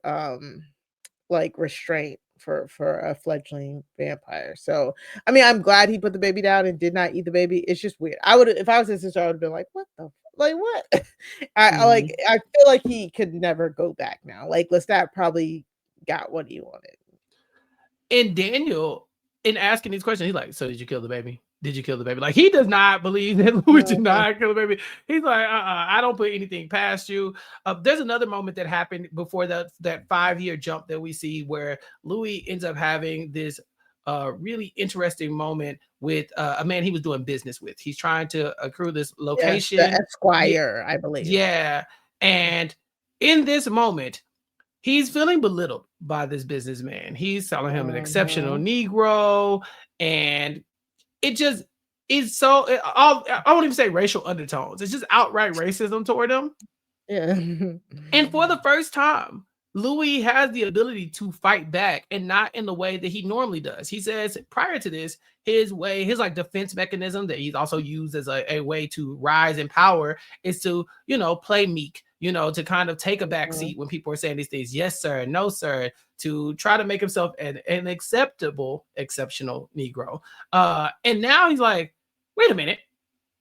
Like restraint for a fledgling vampire. So I mean, I'm glad he put the baby down and did not eat the baby. It's just weird. I would, if I was his sister, I would have been like, what the like what? Mhm. I feel like he could never go back now. Like Lestat probably got what he wanted. And Daniel, in asking these questions, he's like, "So did you kill the baby? Did you kill the baby?" Like he does not believe that Louis did Mhm. not kill the baby. He's like, I don't put anything past you." There's another moment that happened before that 5 year jump that we see where Louis ends up having this really interesting moment with a man he was doing business with. He's trying to accrue this Yes, the location. Yeah, Esquire, I believe. yeah. And in this moment, he's feeling belittled by this businessman. He's telling him an exceptional Mhm. Negro, and it just is so. I won't even say racial undertones. It's just outright racism toward him. Yeah. And for the first time, Louis has the ability to fight back and not in the way that he normally does. He says prior to this, his like defense mechanism that he's also used as a way to rise in power is to, play meek, to kind of take a back Mhm. seat when people are saying these things, yes, sir, no, sir, to try to make himself an acceptable, exceptional Negro. And now he's like, wait a minute,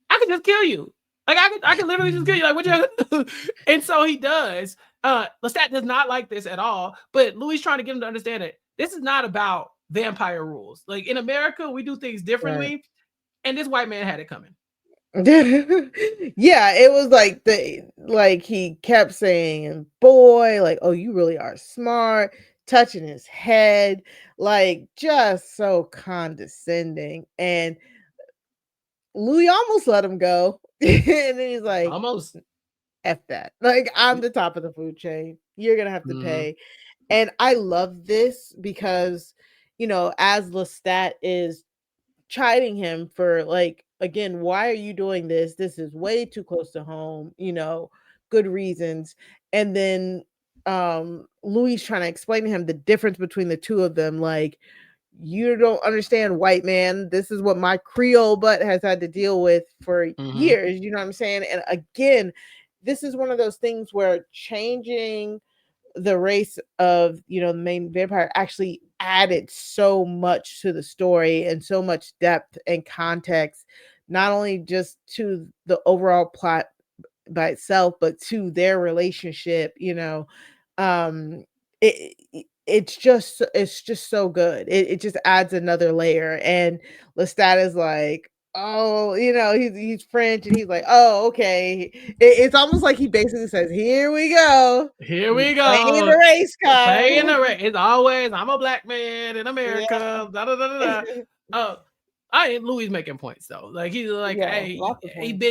I can just kill you. Like I can literally just kill you. Like what you and so he does. Lestat does not like this at all, but Louis trying to get him to understand it. This is not about vampire rules. Like in America, we do things Right. differently, and this white man had it coming. Yeah, it was like he kept saying, "Boy, like, oh, you really are smart," touching his head, like just so condescending. And Louis almost let him go. And then he's like, Almost. F that. Like, I'm the top of the food chain. You're gonna have to Mm-hmm. pay. And I love this because, as Lestat is chiding him for like, again, why are you doing this? This is way too close to home, good reasons. And then Louis trying to explain to him the difference between the two of them, like, you don't understand, white man. This is what my Creole butt has had to deal with for Mm-hmm. years. You know what I'm saying? And again, this is one of those things where changing the race of the main vampire actually added so much to the story and so much depth and context, not only just to the overall plot by itself but to their relationship. It's just so good. It just adds another layer. And Lestat is like, oh, he's French, and he's like, oh, okay. It's almost like he basically says, here we go. Here We we playing go. the race Playing card. the race. It's always I'm a black man in Yeah. America. Da, da, da, da, da. Uh, I Louis making points though. Like he's like, Yeah, hey, lots of points.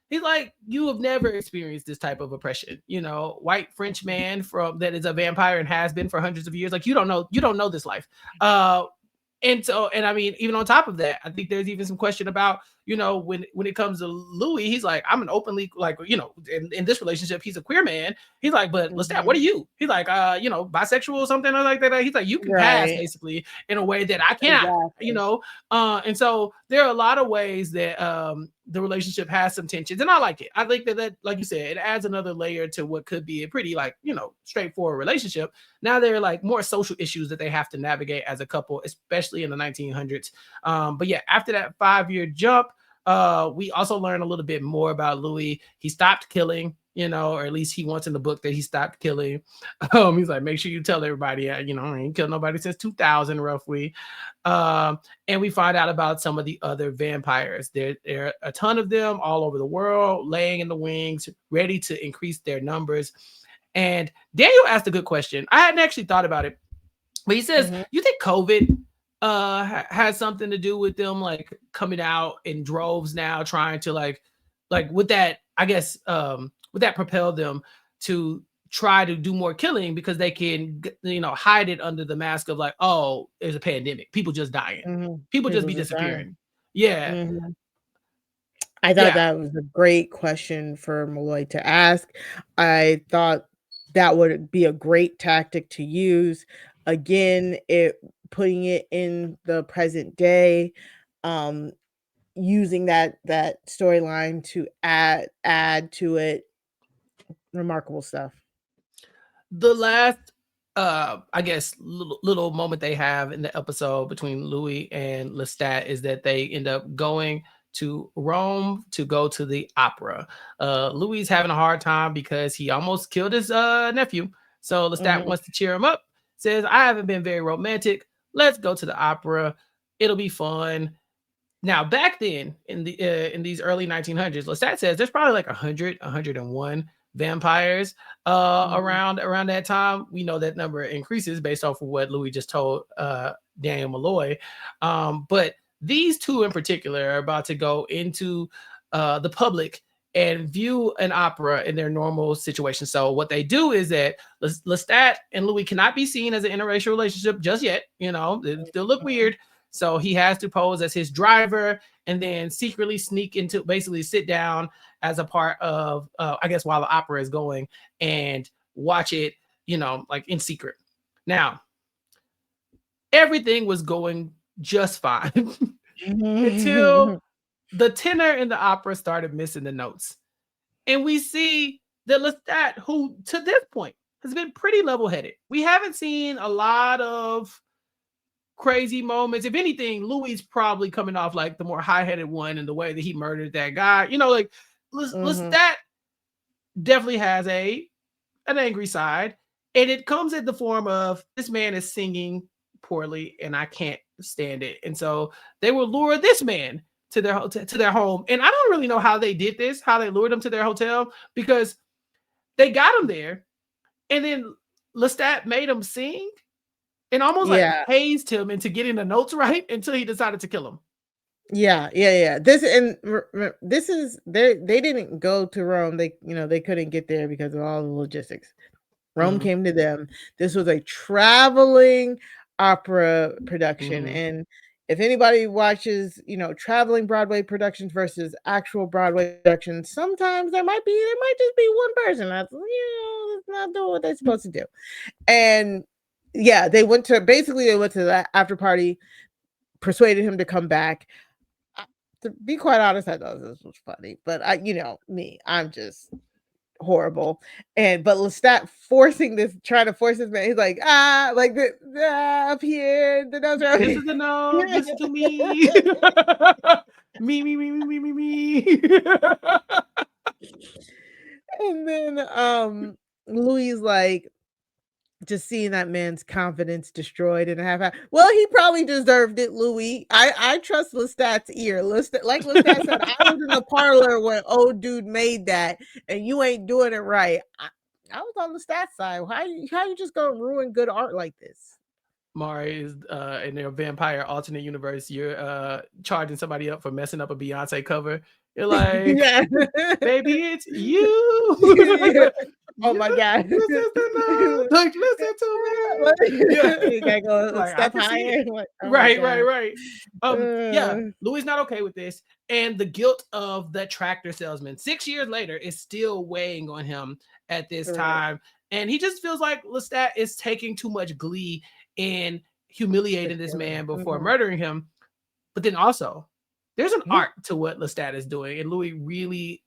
he's like, you have never experienced this type of oppression. White French man from that is a vampire and has been for hundreds of years. Like you don't know this life. Uh, and I mean, even on top of that, I think there's even some question about when it comes to Louis, he's like, I'm an openly like in this relationship, he's a queer man. He's like, but Lestat, what are Mhm. you? He's like, bisexual or something or like that. He's like, you can pass Right. basically in a way that I cannot. You Exactly. know, and so there are a lot of ways that the relationship has some tensions, and I like it. I think that like you said, it adds another layer to what could be a pretty like straightforward relationship. Now there are like more social issues that they have to navigate as a couple, especially in the 1900s. But yeah, after that 5 year jump, we also learn a little bit more about Louis. He stopped killing, or at least he wants in the book that he stopped killing. He's like, make sure you tell everybody, I ain't killed nobody since 2000, roughly. And we find out about some of the other vampires. There are a ton of them all over the world, laying in the wings, ready to increase their numbers. And Daniel asked a good question. I hadn't actually thought about it, but he says, Mhm. "You think COVID has something to do with them like coming out in droves now, trying to like with that? I guess would that propel them to try to do more killing because they can, hide it under the mask of like, oh, there's a pandemic, people just dying, people just People be just dying. disappearing. Yeah, I thought yeah. that was a great question for Malloy to ask. I thought that would be a great tactic to use. Again, putting it in the present day, um, using that storyline to add to it. Remarkable stuff. The last I guess little moment they have in the episode between Louis and Lestat is that they end up going to Rome to go to the opera. Louis is having a hard time because he almost killed his nephew. So Lestat wants to cheer him up, says, I haven't been very romantic. Let's go to the opera. It'll be fun. Now, back then in these early 1900s, Lestat says there's probably like 100, 101 vampires around that time. We know that number increases based off of what Louis just told Daniel Malloy. But these two in particular are about to go into the public and view an opera in their normal situation. So what they do is that Lestat and Louis cannot be seen as an interracial relationship just yet. They still look weird. So he has to pose as his driver and then secretly sneak into, basically sit down as a part of, I guess, while the opera is going and watch it, like in secret. Now, everything was going just fine until the tenor in the opera started missing the notes. And we see that Lestat, who to this point has been pretty level-headed. We haven't seen a lot of crazy moments. If anything, Louis probably coming off like the more high-headed one in the way that he murdered that guy. Lestat definitely has an angry side, and it comes in the form of this man is singing poorly, and I can't stand it. And so they will lure this man to their home, and I don't really know how they did this, how they lured him to their hotel, because they got him there, and then Lestat made him sing and almost like hazed him into getting the notes right until he decided to kill him. Yeah. This is they didn't go to Rome. They couldn't get there because of all the logistics. Rome came to them. This was a traveling opera production, and if anybody watches, traveling Broadway productions versus actual Broadway productions, sometimes there might just be one person that's not doing what they're supposed to do. And yeah, they went to that after party, persuaded him to come back. To be quite honest, I thought this was funny, but I'm just horrible. But Lestat trying to force this man. He's like, up here, the nose right. This is the note. Listen to me. me. And then Louis like, just seeing that man's confidence destroyed in a half hour. Well, he probably deserved it, Louis. I trust Lestat's ear. Like Lestat said, I was in the parlor when old dude made that, and you ain't doing it right. I was on Lestat's side. How you just gonna ruin good art like this? Mari is in their vampire alternate universe. You're charging somebody up for messing up a Beyonce cover. You're like, baby, it's you. Oh my God. This is the note. Like, listen to me. Yeah. You gotta go like, step higher. Like, oh right. Yeah, Louis not okay with this. And the guilt of that tractor salesman 6 years later is still weighing on him at this time. And he just feels like Lestat is taking too much glee in humiliating this man before murdering him. But then also, there's an art to what Lestat is doing. And Louis really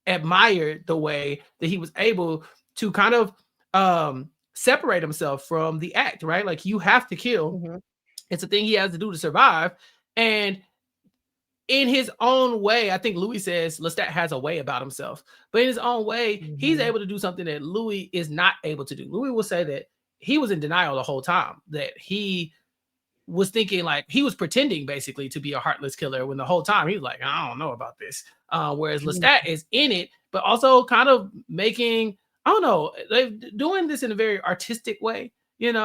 admired the way that he was able to kind of separate himself from the act, right? Like, you have to kill. It's a thing he has to do to survive. And in his own way, I think Louis says Lestat has a way about himself. But in his own way, he's able to do something that Louis is not able to do. Louis will say that he was in denial the whole time, that he was thinking like he was pretending basically to be a heartless killer when the whole time he was like, I don't know about this. Whereas Lestat is in it, but also kind of making, I don't know, they're doing this in a very artistic way, and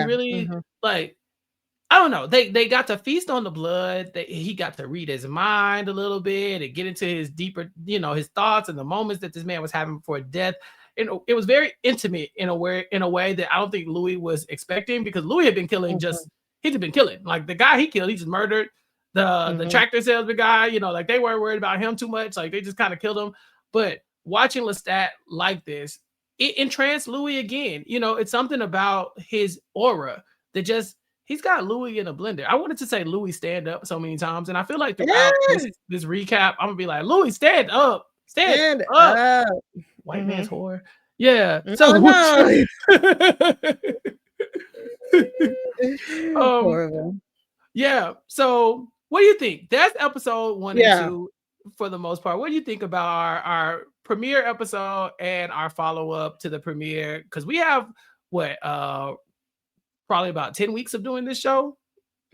really like, I don't know. They got to feast on the blood. He got to read his mind a little bit and get into his deeper, his thoughts and the moments that this man was having before death. it was very intimate in a way that I don't think Louis was expecting, because Louis had been killing Mhm, he'd been killing. Like the guy he killed, he just murdered the mhm. tractor salesman guy. Like they weren't worried about him too much. Like they just kind of killed him. But watching Lestat like this, it entranced Louis again. It's something about his aura that just he's got Louis in a blender. I wanted to say Louis stand up so many times, and I feel like throughout this Yes, this recap, I'm gonna be like, Louis, stand stand up, up. white man's Mhm. whore. Yeah. No, So no. um Horrible. yeah. So what do you think? That's episode one and Yeah. two for the most part. What do you think about our premiere episode and our follow-up to the premiere? Because we have what probably about 10 weeks of doing this show.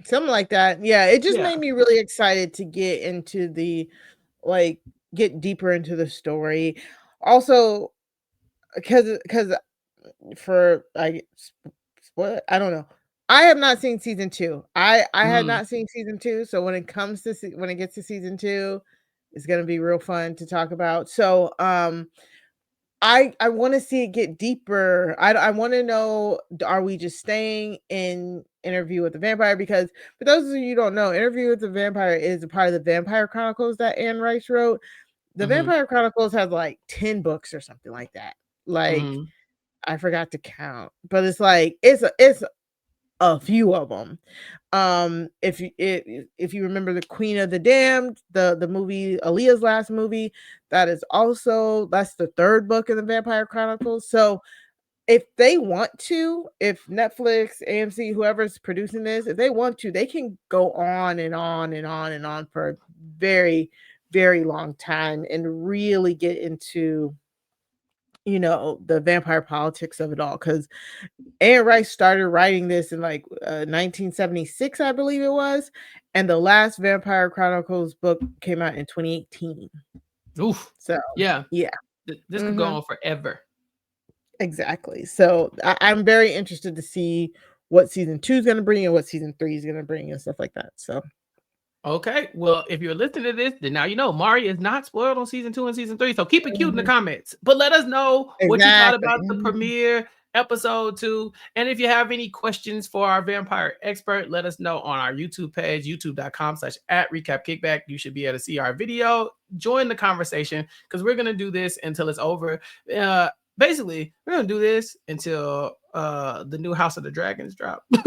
Something like that. Yeah, it just Yeah. made me really excited to get into the like, get deeper into the story. Also, because for like what I don't know. I have not seen season 2. I had Mm, not seen season 2, so when it comes to when it gets to season 2, it's gonna be real fun to talk about. So, I wanna see it get deeper. I wanna know, are we just staying in Interview with the Vampire? Because for those of you who don't know, Interview with the Vampire is a part of the Vampire Chronicles that Anne Rice wrote. The mm-hmm, Vampire Chronicles has, like, 10 books or something like that. Like, mm-hmm, I forgot to count, but it's like it's a few of them. If you remember the Queen of the Damned, the movie, Aaliyah's last movie, that's the 3rd book in the Vampire Chronicles. So if they want to, if Netflix, AMC, whoever's producing this, if they want to, they can go on and on and on and on for a very, very long time and really get into the vampire politics of it all. Because Anne Rice started writing this in like 1976, I believe it was, and the last Vampire Chronicles book came out in 2018. oof. So Yeah. yeah, This could go hmm on forever. exactly. So I'm very interested to see what season 2 is going to bring and what season 3 is going to bring and stuff like that. So Okay. Well, if you're listening to this, then now you know Mari is not spoiled on season 2 and season 3. So keep it cute in the mhm, comments. But let us know what you thought exactly. about the premiere episode 2. And if you have any questions for our vampire expert, let us know on our YouTube page, youtube.com/@recapkickback. You should be able to see our video. Join the conversation because we're gonna do this until it's over. Uh Basically, we're gonna do this until the new House of the Dragons drop. So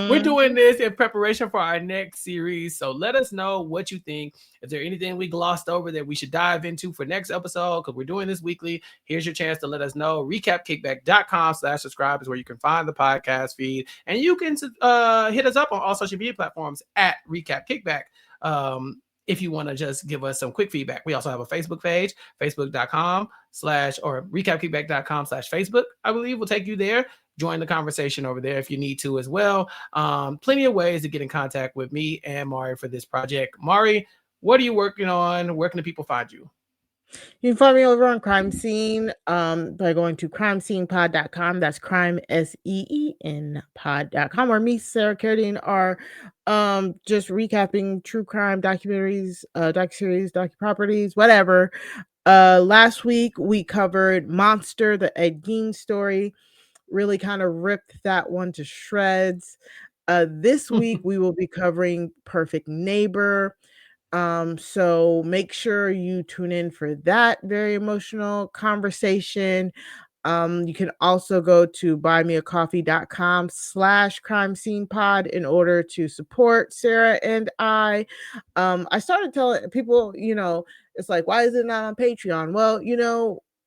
we're Mhm. doing this in preparation for our next series. So let us know what you think. Is there anything we glossed over that we should dive into for next episode? Because we're doing this weekly. Here's your chance to let us know. Recapkickback.com/subscribe is where you can find the podcast feed. And you can hit us up on all social media platforms at Recap Kickback. If you want to just give us some quick feedback. We also have a Facebook page, facebook.com/ or recapkickback.com/Facebook. I believe will take you there. Join the conversation over there if you need to as well. Plenty of ways to get in contact with me and Mari for this project. Mari, what are you working on? Where can the people find you? You can find me over on Crime Scene by going to crimescenepod.com. That's crime SEEN pod.com. Or me, Sarah Carradine, are just recapping true crime documentaries, docuseries, docuproperties, whatever. Last week we covered Monster, the Ed Gein story. Really kind of ripped that one to shreds. This week we will be covering Perfect Neighbor. So make sure you tune in for that very emotional conversation. You can also go to buymeacoffee.com/crime scene pod in order to support Sarah and I. I started telling people, it's like, why is it not on Patreon? Well,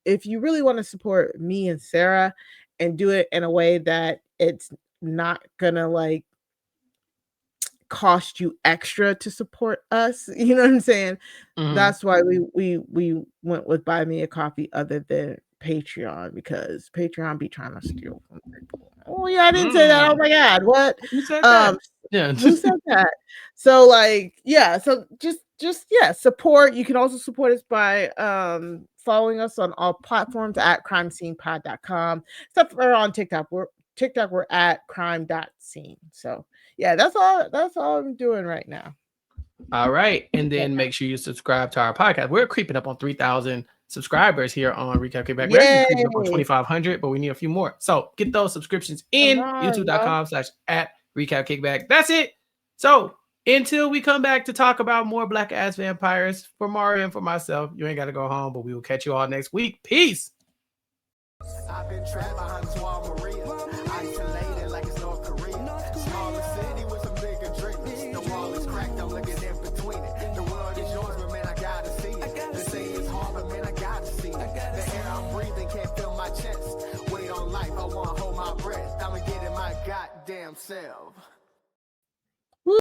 if you really want to support me and Sarah and do it in a way that it's not gonna like cost you extra to support us, you know what I'm saying? Mhm. That's why we went with Buy Me a Coffee other than Patreon, because Patreon be trying to steal from people. Oh yeah, I didn't say that. Oh Mm. my god, what? Who said that? Um, Yeah. who said that? So like, yeah, so just yeah, support. You can also support us by following us on all platforms at crimescenepod.com. Except for on TikTok. We're at crime.scene. So yeah, that's all I'm doing right now. All right. And Right then now. make sure you subscribe to our podcast. We're creeping up on 3,000 subscribers here on Recap Kickback. We're actually creeping up on Yay. 2,500, but we need a few more. So get those subscriptions in youtube.com/@recapkickback. That's it. So until we come back to talk about more black ass vampires, for Mario and for myself, you ain't got to go home, but we will catch you all next week. Peace. I've been trapped behind Swan Maria, isolated like it's North Korea. Smaller city with some bigger dreams. The wall is cracked, I'm looking in between it. The world is yours, but man, I gotta see it. They say it's hard, but man, I gotta see it. The air I'm breathing can't feel my chest. Wait on life, I wanna hold my breath. I'ma get in my goddamn self.